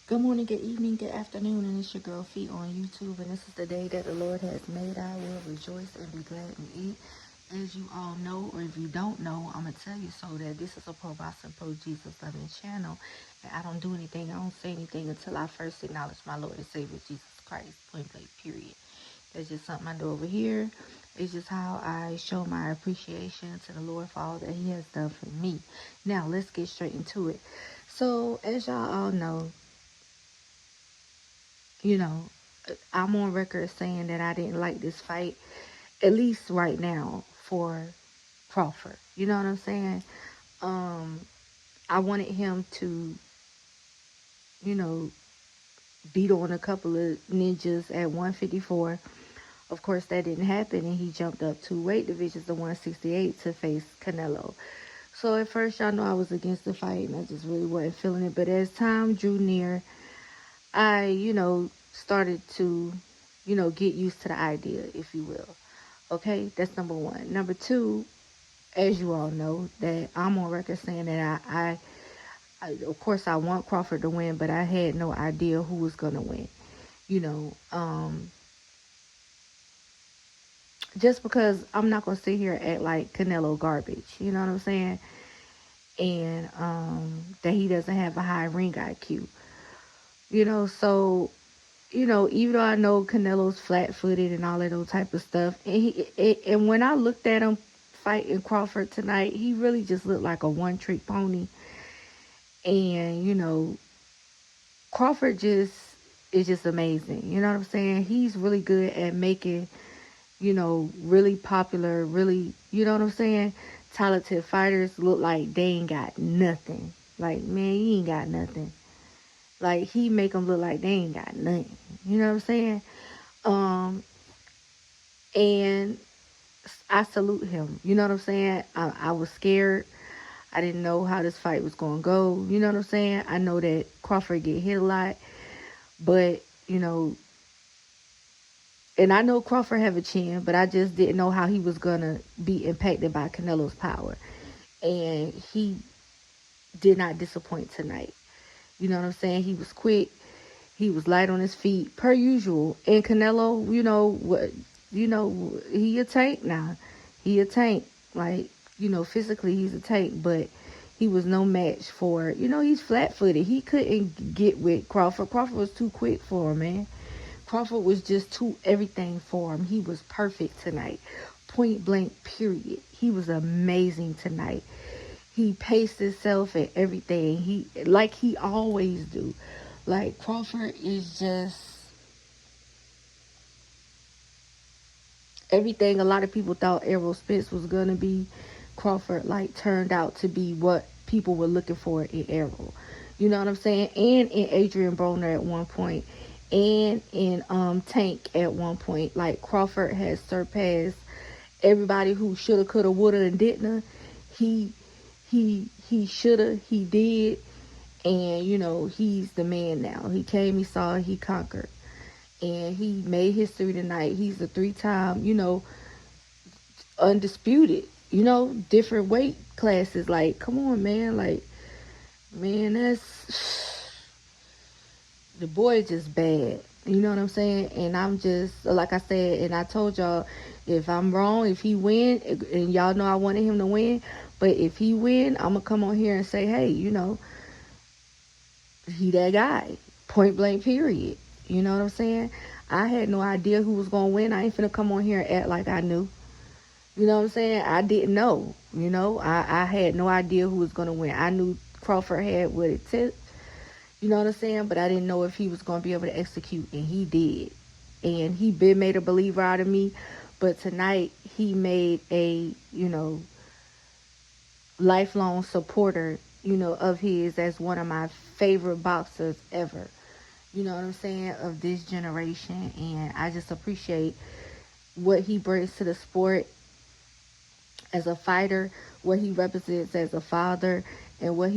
Good morning, good evening, good afternoon, and it's your girl Feet on YouTube, and this is the day that the Lord has made. I will rejoice and be glad in it. As you all know, or if you don't know, I'm going to tell you so that this is a pro-boss and pro-Jesus loving channel, and I don't do anything, I don't say anything until I first acknowledge my Lord and Savior Jesus Christ, point blank, period. That's just something I do over here. It's just how I show my appreciation to the Lord for all that He has done for me. Now, let's get straight into it. So, as y'all all know, I'm on record saying that I didn't like this fight, at least right now, for Crawford. You know what I'm saying? I wanted him to, you know, beat on a couple of ninjas at 154. Of course, that didn't happen, and he jumped up 2 weight divisions to 168 to face Canelo. So at first, y'all know I was against the fight, and I just really wasn't feeling it. But as time drew near, I, started to, get used to the idea, if you will. Okay, that's number one. Number two, as you all know, that I'm on record saying that I of course, I want Crawford to win, but I had no idea who was going to win. Just because I'm not going to sit here and act like Canelo garbage, you know what I'm saying? And that he doesn't have a high ring IQ. So even though I know Canelo's flat-footed and all of those type of stuff, and when I looked at him fighting Crawford tonight, he really just looked like a one-trick pony. And Crawford is just amazing. You know what I'm saying? He's really good at making really popular, really, you know what I'm saying, talented fighters look like they ain't got nothing. Like, man, you ain't got nothing. Like, he make them look like they ain't got nothing. You know what I'm saying? And I salute him. You know what I'm saying? I was scared. I didn't know how this fight was going to go. You know what I'm saying? I know that Crawford get hit a lot. But, and I know Crawford have a chin, but I just didn't know how he was going to be impacted by Canelo's power. And he did not disappoint tonight. You know what I'm saying? He was quick. He was light on his feet, per usual. And Canelo, he a tank now. He a tank. Like, physically he's a tank, but he was no match for, he's flat-footed. He couldn't get with Crawford. Crawford was too quick for him, man. Crawford was just too everything for him. He was perfect tonight. Point blank, period. He was amazing tonight. He paced himself and everything. Like he always do. Like, Crawford is just everything a lot of people thought Errol Spence was going to be. Crawford, like, turned out to be what people were looking for in Errol. You know what I'm saying? And in Adrian Broner at one point. And in Tank at one point. Like, Crawford has surpassed everybody who shoulda, coulda, woulda, and didn't. He shoulda, he did. And, he's the man now. He came, he saw, he conquered. And he made history tonight. He's a 3-time, undisputed, different weight classes. Like, come on, man. Like, man, that's... The boy just bad. You know what I'm saying? And I'm just, like I said, and I told y'all, if I'm wrong, if he win, and y'all know I wanted him to win, but if he win, I'm going to come on here and say, hey, he that guy. Point blank, period. You know what I'm saying? I had no idea who was going to win. I ain't finna come on here and act like I knew. You know what I'm saying? I didn't know. I had no idea who was going to win. I knew Crawford had what it took. You know what I'm saying? But I didn't know if he was going to be able to execute, and he did. And he been made a believer out of me. But tonight, he made a, lifelong supporter, of his as one of my favorite boxers ever. You know what I'm saying? Of this generation. And I just appreciate what he brings to the sport as a fighter, what he represents as a father, and what he